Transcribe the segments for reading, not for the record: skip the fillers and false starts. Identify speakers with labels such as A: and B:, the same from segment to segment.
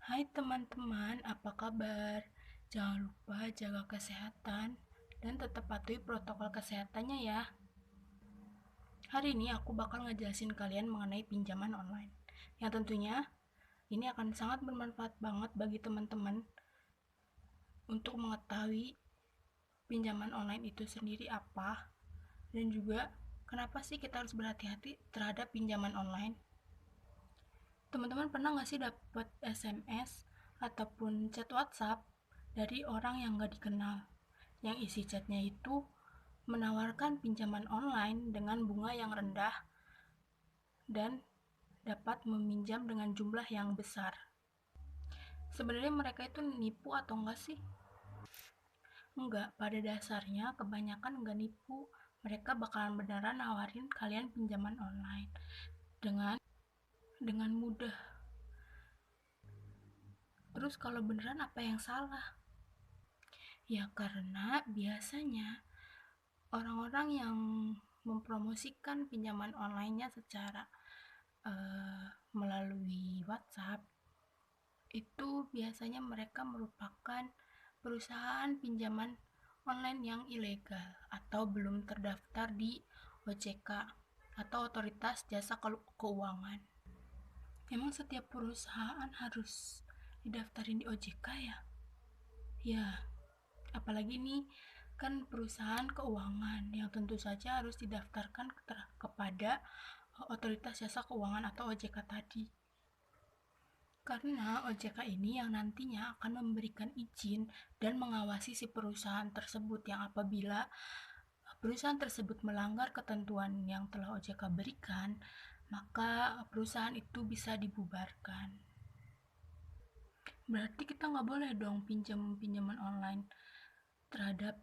A: Hai teman-teman, apa kabar? Jangan lupa jaga kesehatan dan tetap patuhi protokol kesehatannya ya. Hari ini aku bakal ngejelasin kalian mengenai pinjaman online. Yang tentunya ini akan sangat bermanfaat banget bagi teman-teman untuk mengetahui pinjaman online itu sendiri apa dan juga kenapa sih kita harus berhati-hati terhadap pinjaman online. Teman-teman pernah nggak sih dapat SMS ataupun chat WhatsApp dari orang yang nggak dikenal, yang isi chatnya itu menawarkan pinjaman online dengan bunga yang rendah dan dapat meminjam dengan jumlah yang besar? Sebenarnya mereka itu nipu atau enggak sih? Enggak, pada dasarnya kebanyakan enggak nipu. Mereka bakalan beneran nawarin kalian pinjaman online dengan mudah. Terus kalau beneran apa yang salah? Ya karena biasanya orang-orang yang mempromosikan pinjaman online-nya secara melalui WhatsApp itu biasanya mereka merupakan perusahaan pinjaman online yang ilegal atau belum terdaftar di OJK atau Otoritas Jasa Keuangan. Emang setiap perusahaan harus didaftarin di OJK ya? Ya, apalagi nih kan perusahaan keuangan yang tentu saja harus didaftarkan kepada Otoritas Jasa Keuangan atau OJK tadi. Karena OJK ini yang nantinya akan memberikan izin dan mengawasi si perusahaan tersebut, yang apabila perusahaan tersebut melanggar ketentuan yang telah OJK berikan, maka perusahaan itu bisa dibubarkan. Berarti kita nggak boleh dong pinjaman online terhadap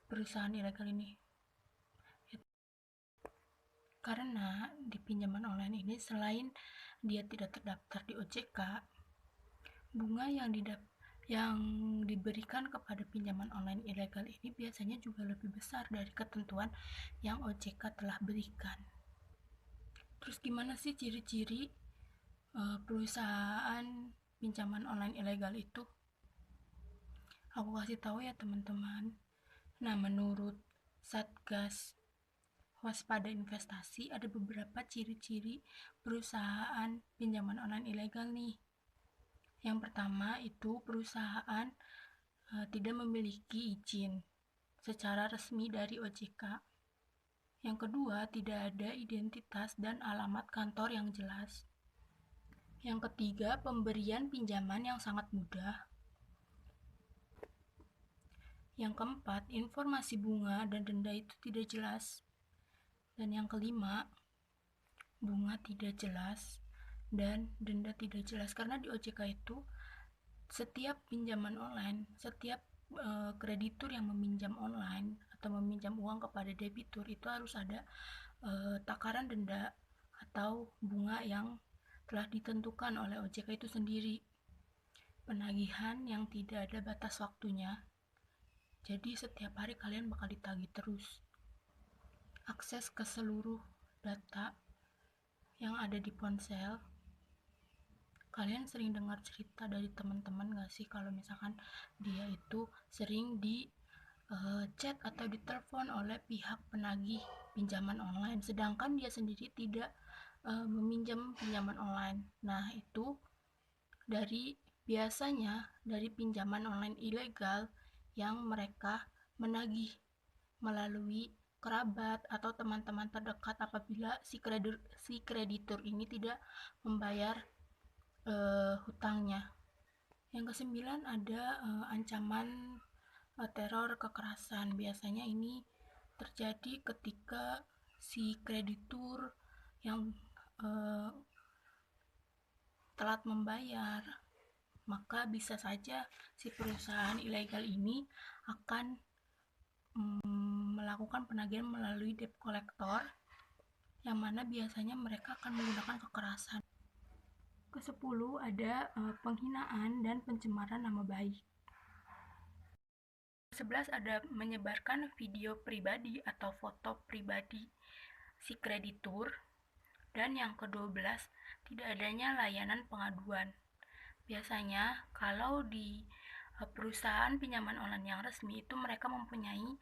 A: perusahaan ilegal ini. Karena di pinjaman online ini selain dia tidak terdaftar di OJK, bunga yang diberikan kepada pinjaman online ilegal ini biasanya juga lebih besar dari ketentuan yang OJK telah berikan. Terus gimana sih ciri-ciri perusahaan pinjaman online ilegal itu? Aku kasih tahu ya teman-teman. Nah, menurut Satgas Waspada Investasi ada beberapa ciri-ciri perusahaan pinjaman online ilegal nih. Yang pertama itu perusahaan tidak memiliki izin secara resmi dari OJK. Yang kedua, tidak ada identitas dan alamat kantor yang jelas. Yang ketiga, pemberian pinjaman yang sangat mudah. Yang keempat, informasi bunga dan denda itu tidak jelas. Dan yang kelima, bunga tidak jelas dan denda tidak jelas. Karena di OJK itu setiap pinjaman online, setiap kreditur yang meminjam online atau meminjam uang kepada debitur itu harus ada takaran denda atau bunga yang telah ditentukan oleh OJK itu sendiri. Penagihan yang tidak ada batas waktunya. Jadi setiap hari kalian bakal ditagih terus. Akses ke seluruh data yang ada di ponsel. Kalian sering dengar cerita dari teman-teman gak sih kalau misalkan dia itu sering di chat atau ditelepon oleh pihak penagih pinjaman online, sedangkan dia sendiri tidak meminjam pinjaman online. Nah, itu biasanya dari pinjaman online ilegal yang mereka menagih melalui kerabat atau teman-teman terdekat apabila si kreditur ini tidak membayar hutangnya. Yang kesembilan ada ancaman teror kekerasan. Biasanya ini terjadi ketika si kreditur yang telat membayar, maka bisa saja si perusahaan ilegal ini akan melakukan penagihan melalui debt collector, yang mana biasanya mereka akan menggunakan kekerasan. Ke-10 ada penghinaan dan pencemaran nama baik. 11 ada menyebarkan video pribadi atau foto pribadi si kreditur. Dan yang ke-12 tidak adanya layanan pengaduan. Biasanya kalau di perusahaan pinjaman online yang resmi itu mereka mempunyai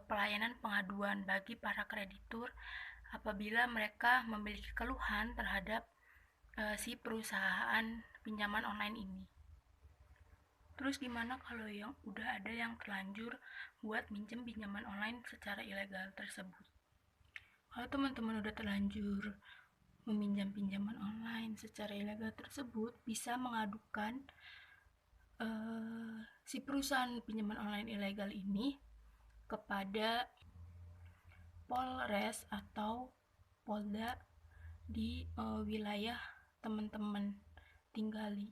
A: pelayanan pengaduan bagi para kreditur apabila mereka memiliki keluhan terhadap si perusahaan pinjaman online ini. Terus gimana kalau yang udah ada yang terlanjur buat minjem pinjaman online secara ilegal tersebut? Kalau teman-teman udah terlanjur meminjam pinjaman online secara ilegal tersebut, bisa mengadukan si perusahaan pinjaman online ilegal ini kepada Polres atau Polda di wilayah teman-teman tinggali,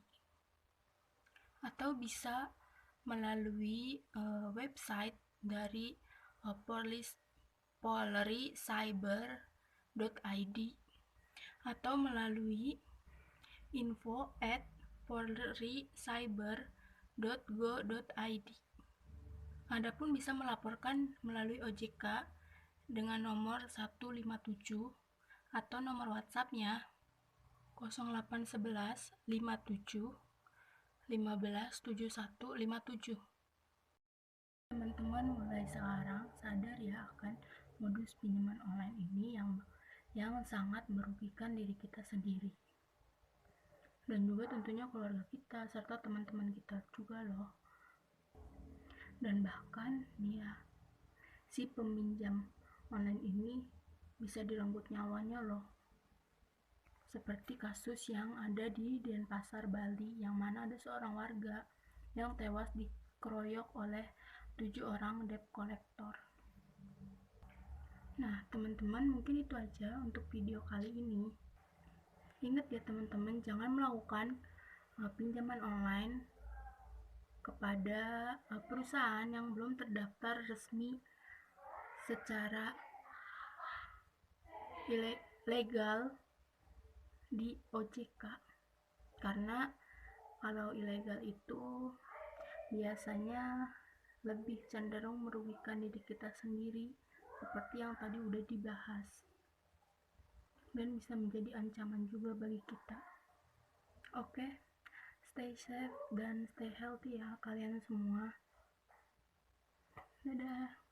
A: atau bisa melalui website dari polri-cyber.id atau melalui info@polricyber.go.id. Adapun bisa melaporkan melalui OJK dengan nomor 157 atau nomor WhatsApp-nya 0811 57 15 7157. Teman-teman mulai sekarang sadar ya akan modus pinjaman online ini yang sangat merugikan diri kita sendiri dan juga tentunya keluarga kita serta teman-teman kita juga loh. Dan bahkan ya, si peminjam online ini bisa direnggut nyawanya loh, seperti kasus yang ada di Denpasar, Bali, yang mana ada seorang warga yang tewas dikeroyok oleh 7 orang debt collector. Nah teman-teman, mungkin itu aja untuk video kali ini. Ingat ya teman-teman, jangan melakukan pinjaman online kepada perusahaan yang belum terdaftar resmi secara legal di OJK, karena kalau ilegal itu biasanya lebih cenderung merugikan diri kita sendiri seperti yang tadi udah dibahas, dan bisa menjadi ancaman juga bagi kita. Oke, stay safe dan stay healthy ya kalian semua. Dadah.